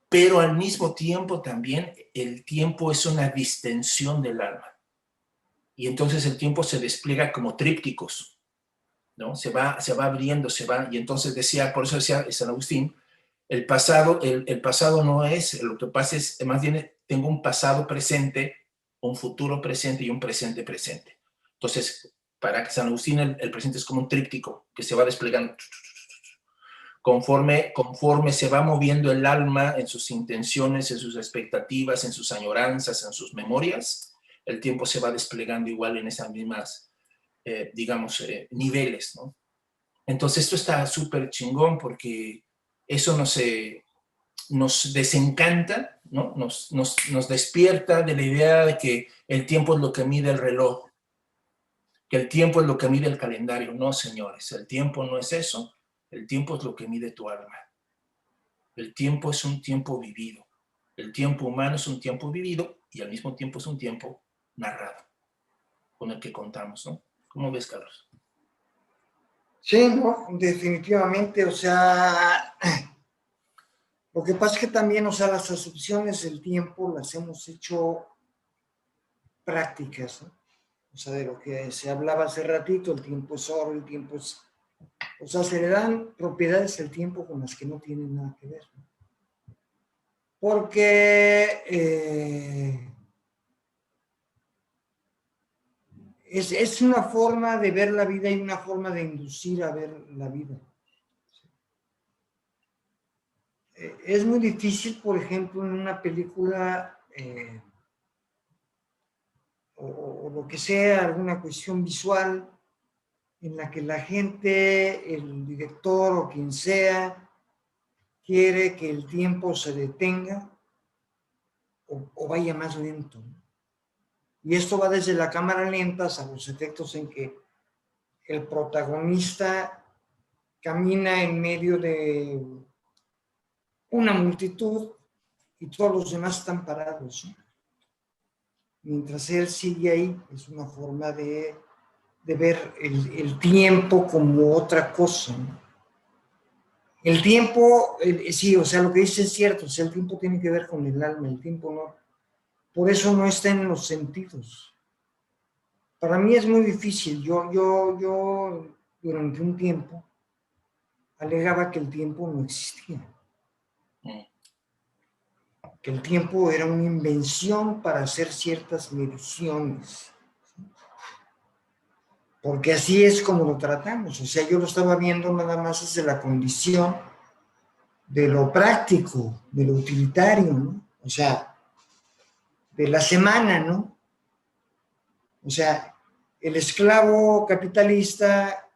pero al mismo tiempo también el tiempo es una distensión del alma. Y entonces el tiempo se despliega como trípticos, ¿no? Se va abriendo, y entonces decía, por eso decía San Agustín, el pasado no es, lo que pasa es, más bien tengo un pasado presente, un futuro presente y un presente presente. Entonces, para San Agustín el presente es como un tríptico que se va desplegando conforme se va moviendo el alma en sus intenciones, en sus expectativas, en sus añoranzas, en sus memorias. El tiempo se va desplegando igual en esas mismas, digamos, niveles, ¿no? Entonces esto está súper chingón porque eso nos desencanta, ¿no? Nos despierta de la idea de que el tiempo es lo que mide el reloj, que el tiempo es lo que mide el calendario. No, señores, el tiempo no es eso, el tiempo es lo que mide tu alma. El tiempo es un tiempo vivido. El tiempo humano es un tiempo vivido y al mismo tiempo es un tiempo narrado, con el que contamos, ¿no? ¿Cómo ves, Carlos? Sí, no, definitivamente, o sea, lo que pasa es que también, o sea, las acepciones del tiempo las hemos hecho prácticas, ¿no? O sea, de lo que se hablaba hace ratito, el tiempo es oro, el tiempo es... O sea, se le dan propiedades al tiempo con las que no tienen nada que ver, ¿no? Porque es una forma de ver la vida y una forma de inducir a ver la vida. Es muy difícil, por ejemplo, en una película o lo que sea, alguna cuestión visual, en la que la gente, el director o quien sea, quiere que el tiempo se detenga o vaya más lento, ¿no? Y esto va desde la cámara lenta a los efectos en que el protagonista camina en medio de una multitud y todos los demás están parados, ¿no? Mientras él sigue ahí. Es una forma de ver el tiempo como otra cosa, ¿no? El tiempo, sí, o sea, lo que dice es cierto, o sea, el tiempo tiene que ver con el alma, el tiempo no, por eso no está en los sentidos. Para mí es muy difícil. Yo durante un tiempo alegaba que el tiempo no existía, que el tiempo era una invención para hacer ciertas mediciones, porque así es como lo tratamos. O sea, yo lo estaba viendo nada más desde la condición de lo práctico, de lo utilitario, ¿no? O sea, de la semana, ¿no? O sea, el esclavo capitalista,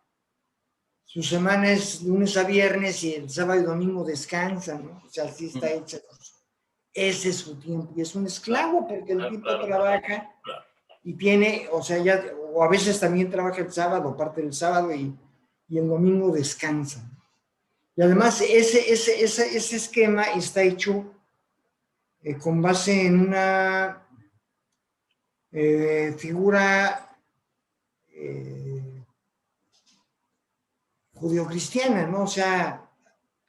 su semana es lunes a viernes y el sábado y domingo descansa, ¿no? O sea, así está hecha. Ese es su tiempo. Y es un esclavo porque el tipo trabaja y tiene, o sea, ya, o a veces también trabaja el sábado, parte del sábado y el domingo descansa. Y además ese esquema está hecho con base en una figura judio-cristiana, ¿no? O sea,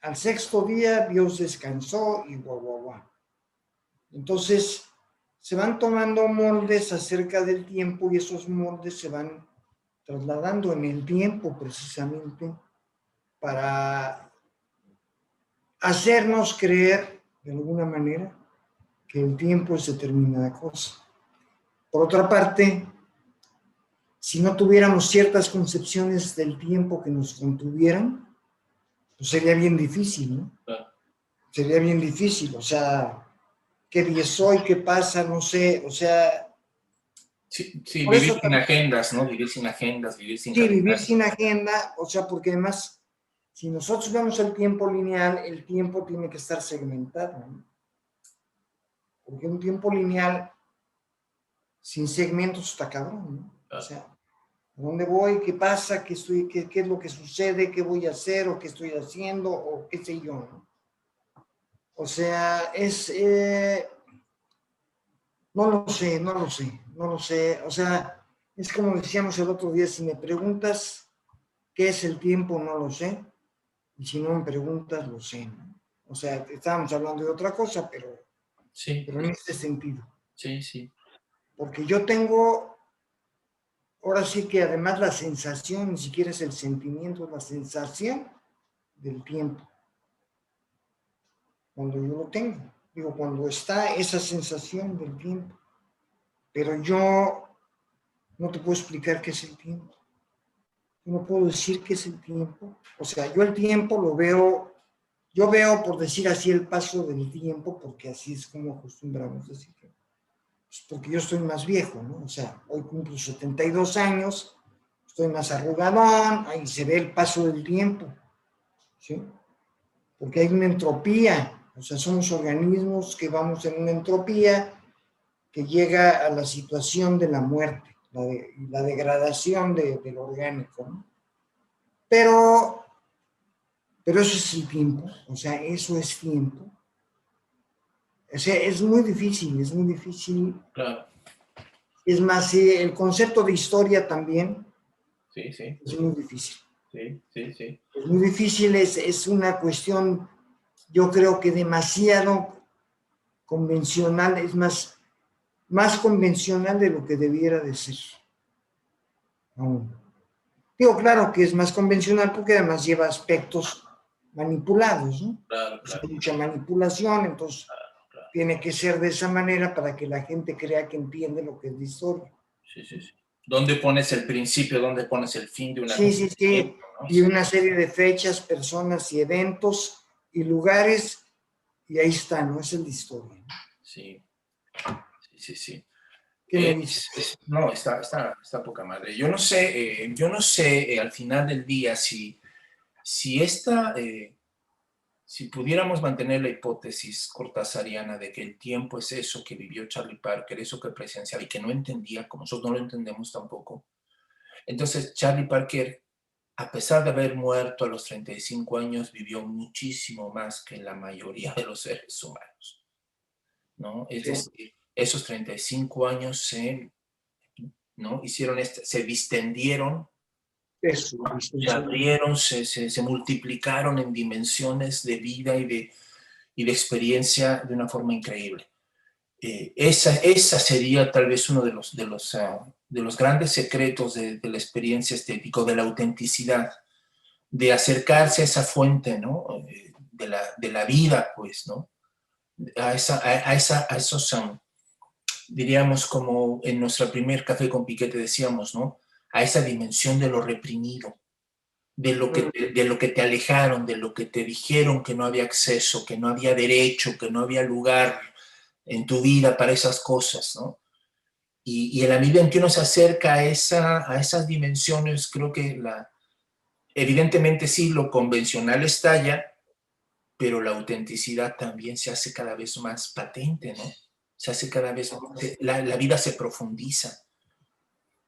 al sexto día Dios descansó y guau, guau, guau. Entonces, se van tomando moldes acerca del tiempo y esos moldes se van trasladando en el tiempo precisamente para hacernos creer de alguna manera que el tiempo es determinada cosa. Por otra parte, si no tuviéramos ciertas concepciones del tiempo que nos contuvieran, pues sería bien difícil, ¿no? Sería bien difícil, o sea, ¿qué día soy? ¿Qué pasa? No sé, o sea... Sí, sí, vivir sin agendas, ¿no? Vivir sin agendas, vivir sin calendario. Vivir sin agenda, o sea, porque además, si nosotros vemos el tiempo lineal, el tiempo tiene que estar segmentado, ¿no? Porque un tiempo lineal sin segmentos está cabrón, ¿no? O sea, ¿a dónde voy? ¿Qué pasa? ¿Qué es lo que sucede? ¿Qué voy a hacer? ¿O qué estoy haciendo? ¿O qué sé yo, ¿no? O sea, no lo sé, no lo sé, no lo sé. O sea, es como decíamos el otro día, si me preguntas qué es el tiempo, no lo sé. Y si no me preguntas, lo sé, ¿no? O sea, estábamos hablando de otra cosa, sí, pero en este sentido. Sí, sí. Porque yo tengo, ahora sí que además la sensación, ni siquiera es el sentimiento, es la sensación del tiempo. Cuando yo lo tengo. Digo, cuando está esa sensación del tiempo. Pero yo no te puedo explicar qué es el tiempo. Yo no puedo decir qué es el tiempo. O sea, yo el tiempo lo veo, yo veo, por decir así, el paso del tiempo, porque así es como acostumbramos decir. Pues porque yo estoy más viejo, ¿no? O sea, hoy cumplo 72 años, estoy más arrugadón, ahí se ve el paso del tiempo, ¿sí? Porque hay una entropía, o sea, somos organismos que vamos en una entropía que llega a la situación de la muerte, la degradación del orgánico, ¿no? Pero eso es el tiempo, o sea, eso es tiempo. O sea, es muy difícil, es muy difícil. Claro. Es más, el concepto de historia también sí, sí. Es muy difícil. Sí, sí, sí. Es muy difícil, es una cuestión, yo creo que demasiado convencional, es más convencional de lo que debiera de ser. Aún. Digo, claro que es más convencional porque además lleva aspectos manipulados, ¿no? Claro, claro. Hay mucha manipulación, entonces claro. Tiene que ser de esa manera para que la gente crea que entiende lo que es la historia. Sí, sí, sí. ¿Dónde pones el principio, dónde pones el fin de una Sí, sí, sí. ¿No? Y una serie de fechas, personas y eventos y lugares, y ahí está, ¿no? Esa es la historia. ¿No? Sí, sí, sí. ¿Qué me dices? No, está poca madre. Yo no sé al final del día si si pudiéramos mantener la hipótesis cortasariana de que el tiempo es eso que vivió Charlie Parker, eso que presenciaba y que no entendía, como nosotros no lo entendemos tampoco, entonces Charlie Parker, a pesar de haber muerto a los 35 años, vivió muchísimo más que la mayoría de los seres humanos, ¿no? Es decir, esos 35 años ¿no? se distendieron, eso, ¿no? Se abrieron, se multiplicaron en dimensiones de vida y de experiencia de una forma increíble. Esa sería tal vez uno de los grandes secretos de la experiencia estética, de la autenticidad, de acercarse a esa fuente, ¿no? De la vida, pues, ¿no? A esos, diríamos, como en nuestro primer Café con Piquete decíamos, ¿no? A esa dimensión de lo reprimido, de lo que te alejaron, de lo que te dijeron que no había acceso, que no había derecho, que no había lugar en tu vida para esas cosas, ¿no? Y en la medida en que uno se acerca a esas dimensiones, creo que evidentemente sí, lo convencional estalla, pero la autenticidad también se hace cada vez más patente, ¿no? Se hace cada vez más, la vida se profundiza,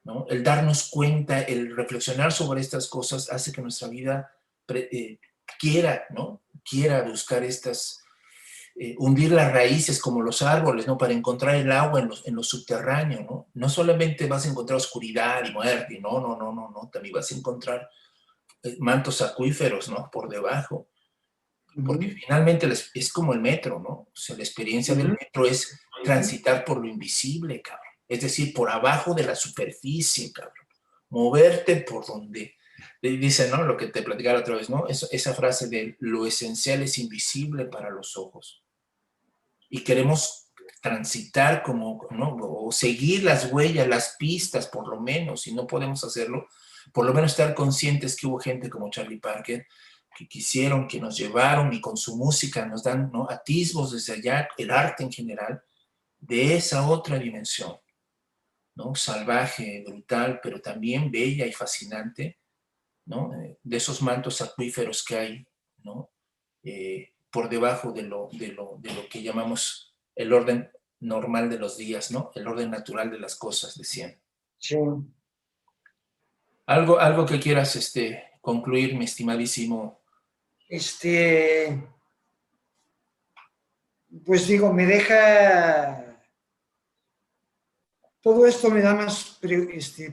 ¿no? El darnos cuenta, el reflexionar sobre estas cosas hace que nuestra vida quiera, ¿no? Quiera buscar hundir las raíces como los árboles, ¿no? Para encontrar el agua en lo subterráneo, ¿no? No solamente vas a encontrar oscuridad y muerte, no, también vas a encontrar mantos acuíferos, ¿no? Por debajo. Porque finalmente es como el metro, ¿no? O sea, la experiencia del metro es transitar por lo invisible, cabrón. Es decir, por abajo de la superficie, cabrón. Moverte por donde... Dice, ¿no? Lo que te platicaba otra vez, ¿no? Esa frase de lo esencial es invisible para los ojos. Y queremos transitar como, ¿no? O seguir las huellas, las pistas, por lo menos, y no podemos hacerlo, por lo menos estar conscientes que hubo gente como Charlie Parker que quisieron, que nos llevaron y con su música nos dan, ¿no? Atisbos desde allá, el arte en general, de esa otra dimensión, ¿no? Salvaje, brutal, pero también bella y fascinante, ¿no? De esos mantos acuíferos que hay, ¿no? Por debajo de lo que llamamos el orden normal de los días, ¿no? El orden natural de las cosas, decían. Sí. Algo que quieras concluir, mi estimadísimo. Pues digo, me deja... Todo esto me da más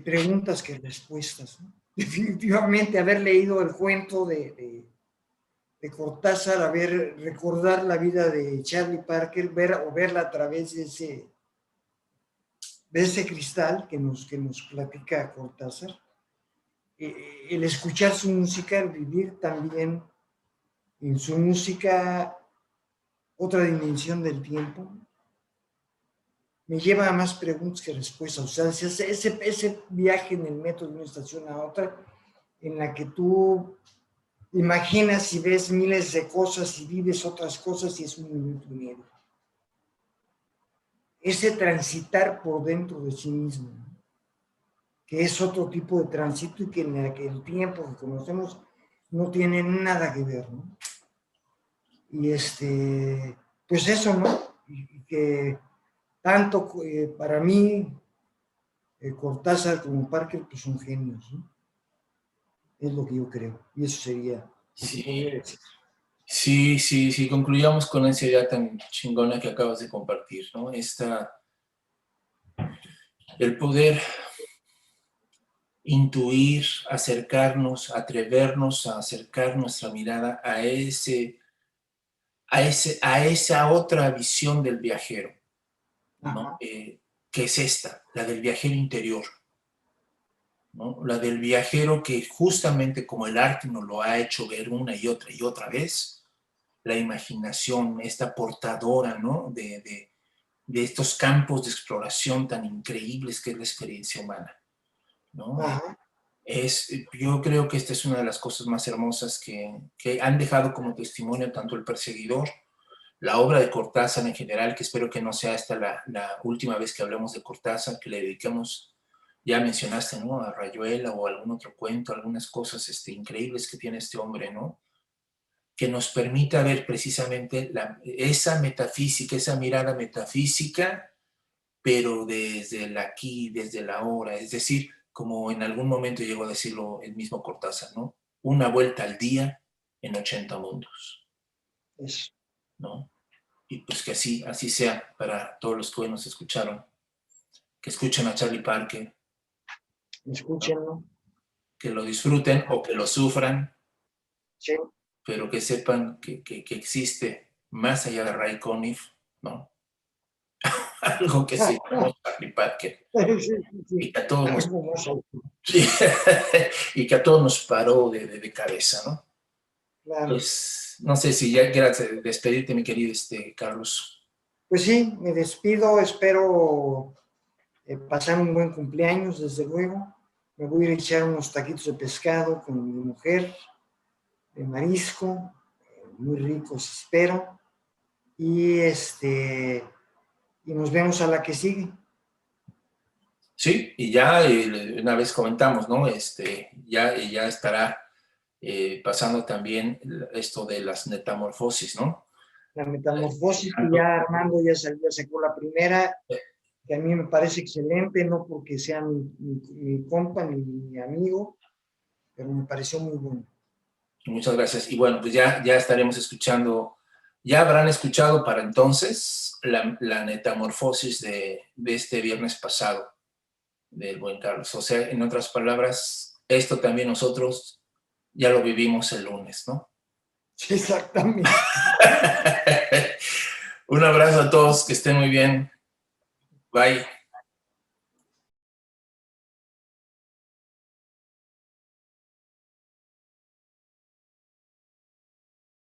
preguntas que respuestas, ¿no? Definitivamente haber leído el cuento de Cortázar, recordar la vida de Charlie Parker, verla a través de ese cristal que nos platica Cortázar, el escuchar su música, el vivir también en su música otra dimensión del tiempo, me lleva a más preguntas que respuestas. O sea, ese viaje en el metro de una estación a otra, en la que tú imaginas y ves miles de cosas y vives otras cosas y es un minuto y medio. Ese transitar por dentro de sí mismo, ¿no? Que es otro tipo de tránsito y que en el tiempo que conocemos no tiene nada que ver, ¿no? Y pues eso, ¿no? Y que tanto para mí Cortázar como Parker pues son genios, ¿no? Es lo que yo creo. Y eso sería lo que podría decir. Sí, concluyamos con esa idea tan chingona que acabas de compartir, ¿no? El poder intuir, acercarnos, atrevernos a acercar nuestra mirada a esa otra visión del viajero, ¿no? Que es esta, la del viajero interior, ¿no? La del viajero que justamente como el arte nos lo ha hecho ver una y otra vez, la imaginación, esta portadora, ¿no? de estos campos de exploración tan increíbles que es la experiencia humana, ¿no? Yo creo que esta es una de las cosas más hermosas que han dejado como testimonio tanto El Perseguidor, la obra de Cortázar en general, que espero que no sea esta la última vez que hablemos de Cortázar, que le dediquemos, ya mencionaste, ¿no? A Rayuela o algún otro cuento, algunas cosas increíbles que tiene este hombre, ¿no? Que nos permita ver precisamente esa metafísica, esa mirada metafísica, pero desde el aquí, desde la ahora, es decir, como en algún momento llegó a decirlo el mismo Cortázar, ¿no? Una vuelta al día en 80 mundos, Eso. ¿no? Y pues que así sea para todos los que hoy nos escucharon, que escuchen a Charlie Parker, Escúchenlo. ¿no? Que lo disfruten o que lo sufran, Sí. pero que sepan que existe más allá de Ray Conniff, ¿no? Algo que se llama Charlie Parker. Y que a todos nos, sí, y que a todos nos paró de cabeza, ¿no? Claro. Pues no sé si ya quieras despedirte, mi querido Carlos. Pues sí, me despido, espero pasar un buen cumpleaños, desde luego. Me voy a ir a echar unos taquitos de pescado con mi mujer, de marisco, muy ricos, espero. Y y nos vemos a la que sigue. Sí, y ya una vez comentamos, ¿no? Ya estará pasando también esto de las metamorfosis, ¿no? La metamorfosis, que ya Armando ya sacó la primera, que a mí me parece excelente, no porque sea mi compa ni mi amigo, pero me pareció muy bueno. Muchas gracias. Y bueno, pues ya estaremos escuchando ya habrán escuchado para entonces la metamorfosis de este viernes pasado del buen Carlos. O sea, en otras palabras, esto también nosotros ya lo vivimos el lunes, ¿no? Sí, exactamente. Un abrazo a todos, que estén muy bien. Bye.